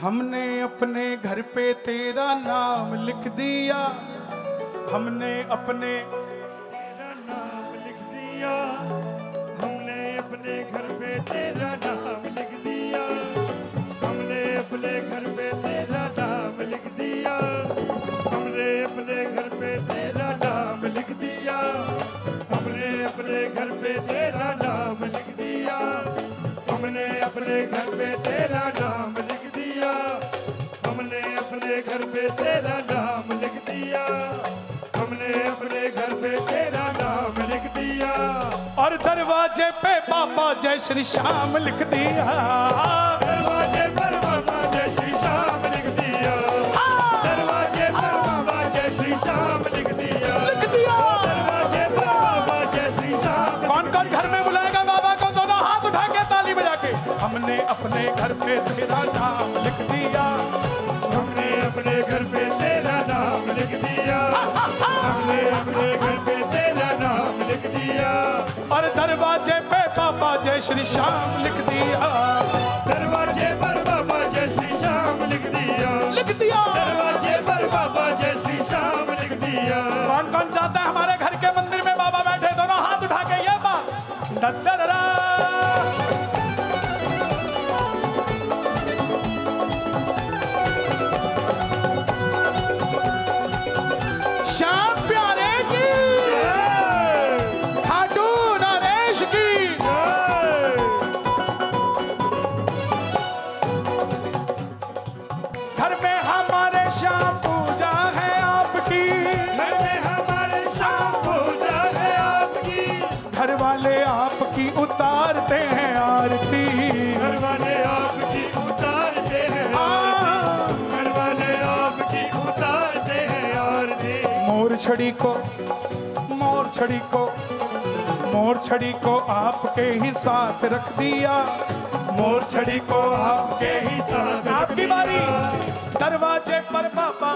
हमने अपने घर पे तेरा नाम लिख दिया, हमने अपने तेरा नाम लिख दिया, हमने अपने घर पे तेरा नाम लिख दिया, हमने अपने घर पे तेरा नाम लिख दिया, हमने अपने घर पे तेरा नाम लिख दिया, हमने अपने घर पे तेरा नाम लिख दिया, हमने अपने घर पे तेरा नाम लिख दिया, हमने अपने घर पे तेरा नाम लिख दिया, हमने अपने घर पे तेरा नाम लिख दिया, और दरवाजे पे बाबा जय श्री श्याम लिख दिया, दरवाजे पर बाबा जय श्री श्याम लिख दिया, दरवाजे पर बाबा जय श्री श्याम लिख दिया, दरवाजे पर बाबा जय श्री श्याम। कौन कौन घर में बुलाएगा बाबा को? दोनों हाथ उठा के ताली बजा के। हमने अपने घर पे तेरा नाम लिख दिया, हमने अपने घर पे तेरा नाम लिख दिया, हमने अपने घर पे तेरा नाम लिख दिया, और दरवाजे पे बाबा जय श्री श्याम लिख दिया, दरवाजे पर बाबा जय श्री श्याम लिख दिया, दरवाजे पर बाबा जय श्री श्याम लिख दिया। कौन कौन चाहता है हमारे घर के मंदिर में बाबा बैठे? दोनों हाथ उठा के ये बात दद्दरा। श्याम प्यारे की, खाटू नरेश की। घर में हमारे श्याम पूजा है आपकी, घर में हमारे श्याम पूजा है आपकी, घर वाले आपकी उतारते हैं आरती, घर वाले आपकी उतारते हैं आरती, घर वाले आपकी उतारते हैं आरती। मोर छड़ी को, मोर छड़ी को, मोर छड़ी को आपके ही साथ रख दिया, मोर छड़ी को आपके ही साथ आपकी बारी। दरवाजे पर बाबा,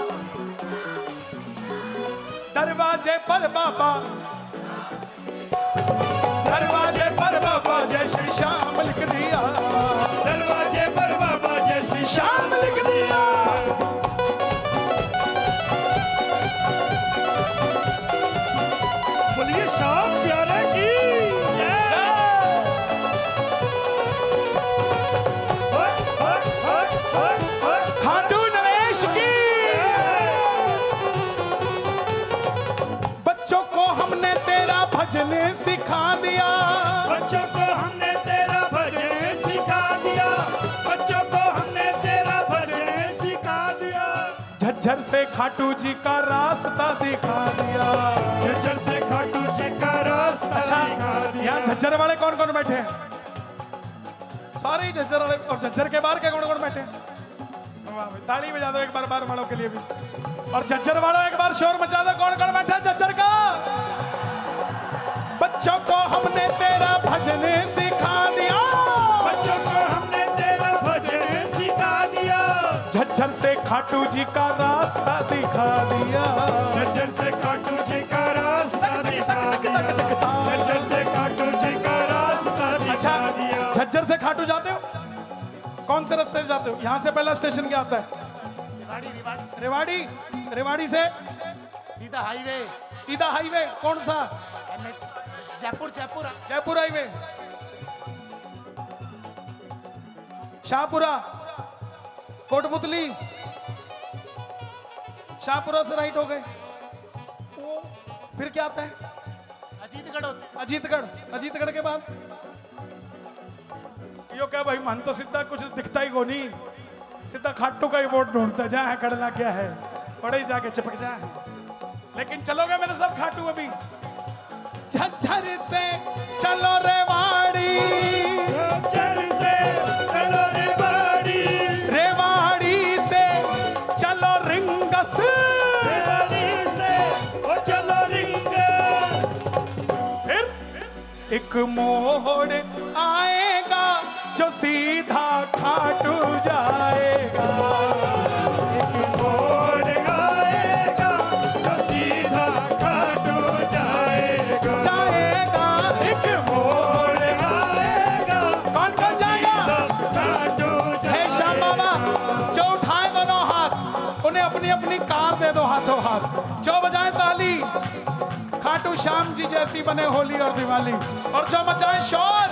दरवाजे पर बाबा, दरवाजे पर बाबा जय श्री श्याम लिख दिया, दरवाजे पर बाबा जय श्री श्याम लिख दिया। बोलिए श्याम प्यारे की खाटू नरेश की। बच्चों को हमने तेरा भजन सिखा दिया, बच्चों को हमने तेरा भजन सिखा दिया, बच्चों को हमने तेरा भजन सिखा दिया, झज्जर से खाटू जी का रास्ता दिखा दिया। झज्जर से खाटू जी का रास्ता अच्छा, दिखा दिया। यहाँ झज्जर वाले कौन कौन बैठे हैं? सारे ही झज्जर वाले। और झज्जर के बाहर के कौन कौन बैठे हैं? वाह, ताली बजा दो एक बार बाहर वालों के लिए भी। और झज्जर वालों एक बार शोर मचा दो, कौन कौन बैठा है झज्जर का? बच्चों को हमने तेरा भजन सिखा दिया, बच्चों को हमने तेरा भजन सिखा दिया, झज्जर से खाटू जी का रास्ता दिखा दिया, झज्जर से खाटू जी का रास्ता दिखा दिया, झज्जर से खाटू जी का रास्ता अच्छा, दिखा दिया। झज्जर से खाटू जाते हो? कौन से रास्ते से जाते हो? यहाँ से पहला स्टेशन क्या आता है? रेवाड़ी। रेवाड़ी से सीधा हाईवे, सीधा हाईवे कौन सा? जयपुर जयपुर जयपुर हाईवे। शाहपुरा, कोटपुतली, शाहपुरा से राइट हो गए। फिर क्या आता है? अजीतगढ़ होते हैं। अजीतगढ़। अजीतगढ़ के बाद यो क्या भाई, मन तो सीधा कुछ दिखता ही को नहीं, सीधा खाटू का ही वोट ढूंढता जहाँ है करना क्या है, बड़े ही जाके चिपक जाए। लेकिन चलोगे मेरे साथ खाटू अभी? झज्जर से चलो रेवाड़ी, झज्जर से चलो रेवाड़ी, रेवाड़ी से चलो रिंगस, रेवाड़ी से ओ चलो रिंगस। फिर एक मोड़ आएगा जो सीधा खाटू जाएगा, एक मोड़ आएगा जो सीधा खाटू जाएगा, जाएगा एक मोड़ आएगा कौन कौन जाएगा? खाटू हे श्याम बाबा जो उन्हें अपनी अपनी कार दे दो हाथों हाथ। जो बजाए ताली, खाटू श्याम जी जैसी बने होली और दिवाली। और जो मचाए शोर,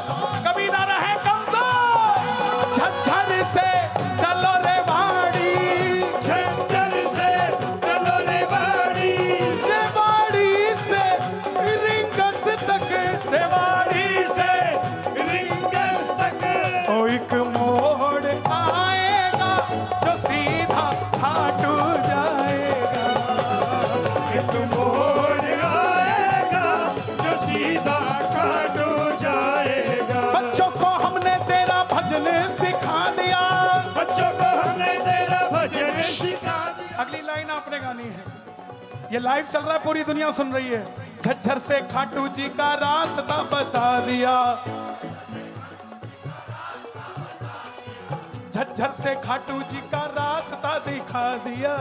कभी ना रहे कमजोर। झज्झर से चलो रे वाड़ी, झज्जर से चलो रेवाड़ी, रेवाड़ी से रिंगस तक, रेवाड़ी से रिंगस तक। ओ एक मोड़ आएगा जो सीधा खाटू जाएगा। एक मोड़ आएगा जो सीधा खाटू जाएगा। बच्चों को हमने तेरा भजन सिखा दिया। बच्चों को हमने तेरा भजन सिखा दिया। अगली लाइन आपने गानी है, ये लाइव चल रहा है, पूरी दुनिया सुन रही है। झज्झर से खाटू जी का रास्ता बता दिया। झज्झर से खाटू जी का रास्ता दिखा दिया।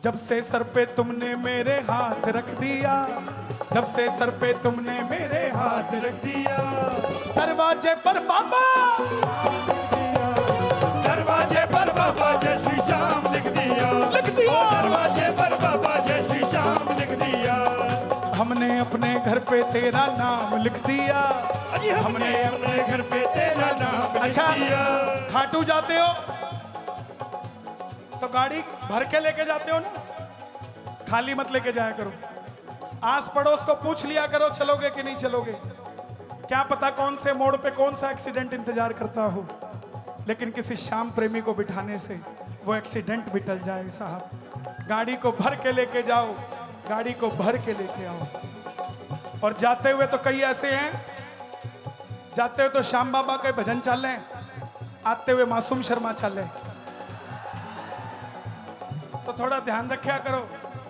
जब से सर पे तुमने मेरे हाथ रख दिया, जब से सर पे तुमने मेरे हाथ हाथ रख दिया, दरवाजे पर बाबा, दरवाजे पर बाबा जय श्री श्याम लिख दिया। लिख दिया। ओ दरवाजे पर बाबा जय श्री श्याम लिख दिया। हमने अपने घर पे तेरा नाम लिख दिया। अजी हमने अपने घर पे तेरा नाम लिख अच्छा, दिया। खाटू जाते हो तो गाड़ी भर के लेके जाते हो ना, खाली मत लेके जाया करो। आस पड़ोस को पूछ लिया करो चलोगे कि नहीं चलोगे। क्या पता कौन से मोड़ पे कौन सा एक्सीडेंट इंतजार करता हो, लेकिन किसी श्याम प्रेमी को बिठाने से वो एक्सीडेंट भी टल जाए। साहब गाड़ी को भर के लेके जाओ, गाड़ी को भर के लेके आओ। और जाते हुए तो कई ऐसे हैं, जाते हुए तो श्याम बाबा के भजन चले, आते हुए मासूम शर्मा चले। तो थोड़ा ध्यान रखा करो।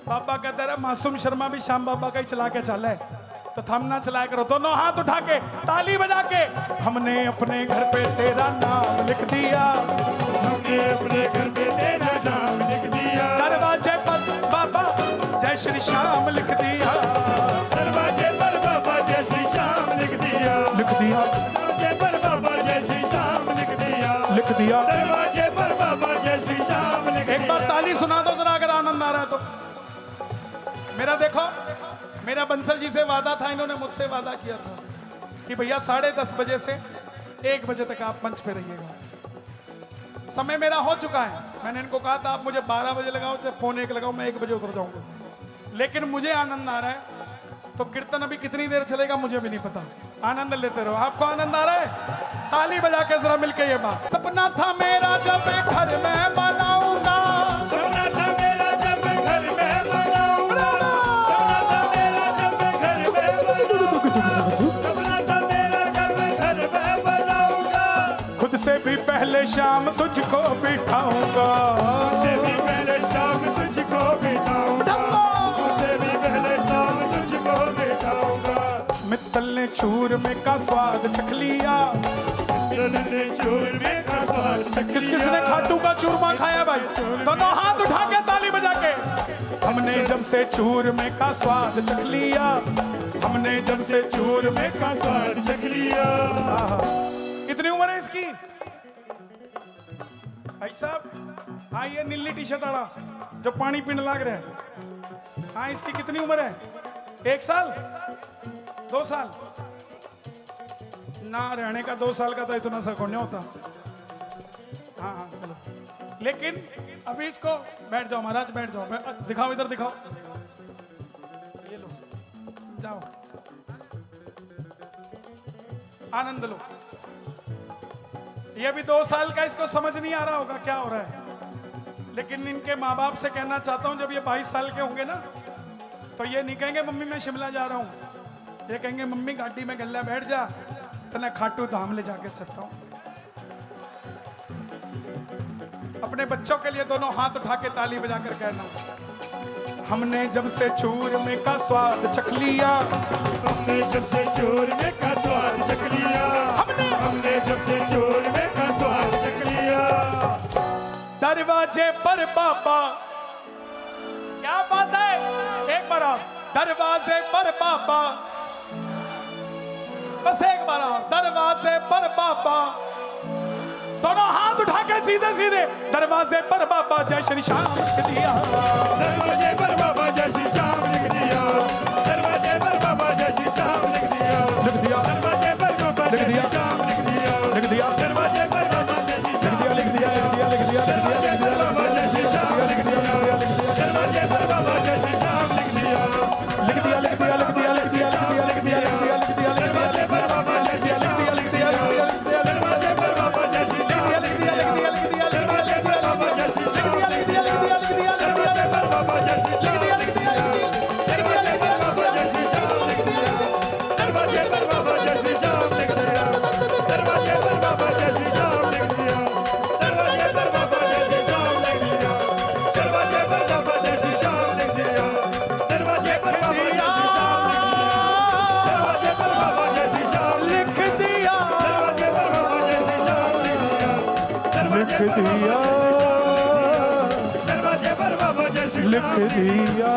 बाबा कहते रहे मासूम शर्मा भी श्याम बाबा का ही चला के चले, तो थमना चलाया करो। दोनों हाथ उठा के ताली बजा के, हमने अपने घर पे तेरा नाम लिख दिया। हमने अपने घर पे तेरा नाम लिख दिया। दरवाजे पर बाबा जय श्री श्याम लिख दिया। दरवाजे पर बाबा जय श्री श्याम लिख दिया। लिख दिया, दरवाजे पर बाबा जय श्री श्याम लिख दिया। लिख दिया। दरवाजे पर बाबा जय श्री श्याम लिख दिया। एक बार ताली सुना दो जरा अगर आनंद आ रहा है तो। मेरा देखो, मेरा बंसल जी से वादा था, इन्होंने मुझसे वादा किया था कि भैया 10:30 बजे से 1 बजे तक आप मंच पे रहिएगा। समय मेरा हो चुका है। मैंने इनको कहा था आप मुझे 12 बजे लगाओ चाहे 12:45 लगाओ, मैं 1 बजे उतर जाऊंगा। लेकिन मुझे आनंद आ रहा है, तो कीर्तन अभी कितनी देर चलेगा मुझे भी नहीं पता। आनंद लेते रहो। आपको आनंद आ रहा है? ताली बजा के जरा मिलके ये बात। सपना था मेरा जब घर में बनाऊंगा, सपना था मेरा जब घर में बनाऊंगा। सपना था मेरा जब घर में बनाऊंगा। सपना था मेरा जब घर में बनाऊंगा। खुद से भी पहले शाम तुझको बिठाऊंगा। तुझसे भी पहले शाम तुझको बिठाऊंगा। तुझसे भी पहले शाम तुझको बिठाऊंगा। मित्तल ने चूरमे का स्वाद चख लिया। ने चूरमे का स्वाद चख किस लिया। ने खाटू का चूरमा खाया भाई? दोनों हाथ उठा के ताली बजा के। हमने जब से चूरमे का स्वाद चख लिया, हमने जब से चूरमे का स्वाद चख लिया। कितनी उम्र है इसकी भाई साहब? हाँ ये नीली टी शर्ट वाला जो पानी पीने लग रहा है। हाँ इसकी कितनी उम्र है? 1 साल 2 साल ना रहने का। 2 साल का तो इतना सा कौन होता। हाँ हाँ चलो। लेकिन अभी इसको बैठ जाओ महाराज, बैठ जाओ। दिखाओ इधर दिखाओ, ये लो जाओ, आनंद लो। ये भी 2 साल का, इसको समझ नहीं आ रहा होगा क्या हो रहा है। लेकिन इनके माँ बाप से कहना चाहता हूं, जब ये 22 साल के होंगे ना, तो ये नहीं कहेंगे मम्मी मैं शिमला जा रहा हूं। ये कहेंगे मम्मी गाड़ी में गल्ला बैठ जा, तो मैं खाटू धाम ले जाके चलता हूं। अपने बच्चों के लिए दोनों हाथ उठा के ताली बजाकर कहना, हमने जब से चूरमे का स्वाद चख लिया। हमने जब से चूरमे का स्वाद चख लिया। हमने जब से चूरमे का स्वाद चख लिया। दरवाजे पर बाबा, क्या बात है? एक बार आप दरवाजे पर बाबा, बस एक बार आप दरवाजे पर बाबा दोनों हाथ उठा के सीधे सीधे दरवाजे पर बाबा जय श्री श्याम लिख दिया। दरवाजे पर बाबा जय श्री श्याम लिख दिया। दरवाजे पर बाबा जय श्री श्याम लिख दिया। लिख दिया दरवाजे पर बाबा लिख जय दिया श्री श्याम लिख दिया। लिख दिया दरवाजे पर बाबा जय श्री श्याम लिख दिया लिख दिया लिख दिया लिख दिया लिख दिया बाबा जय श्री श्याम लिख दिया। दरवाजे पर बाबा जय श्री श्याम लिख दिया। लिख दिया लिख दिया लिख दिया लिख दिया लिख दिया लिख दिया लिख दिया लिख दिया दरवाजे पर बाबा जय श्री श्याम लिख दिया लिख दिया लिख दिया दरवाजे पर बाबा जय श्री श्याम लिख दिया लिख दिया लिख दिया दरवाजे पर बाबा जय श्री श्याम लिख दिया लिख दिया लिख दिया दरवाजे पर बाबा जय श्री श्याम लिख दिया। दरवाजे पर बाबा जय श्री श्याम लिख दिया। दरवाजे पर बाबा जय श्री श्याम लिख दिया। दरवाजे पर बाबा जय श्री श्याम लिख दिया। दरवाजे पर बाबा जय श्री श्याम लिख दिया। दरवाजे पर बाबा जय श्री श्याम लिख दिया। दरवाजे पर बाबा जय श्री श्याम लिख दिया। दरवाजे पर बाबा जय श्री श्याम लिख दिया दरवाजे पर बाबा जय श्री श्याम लिख दिया। लिख दिया दरवाजे पर बाबा जय श्री लिख श्याम दिया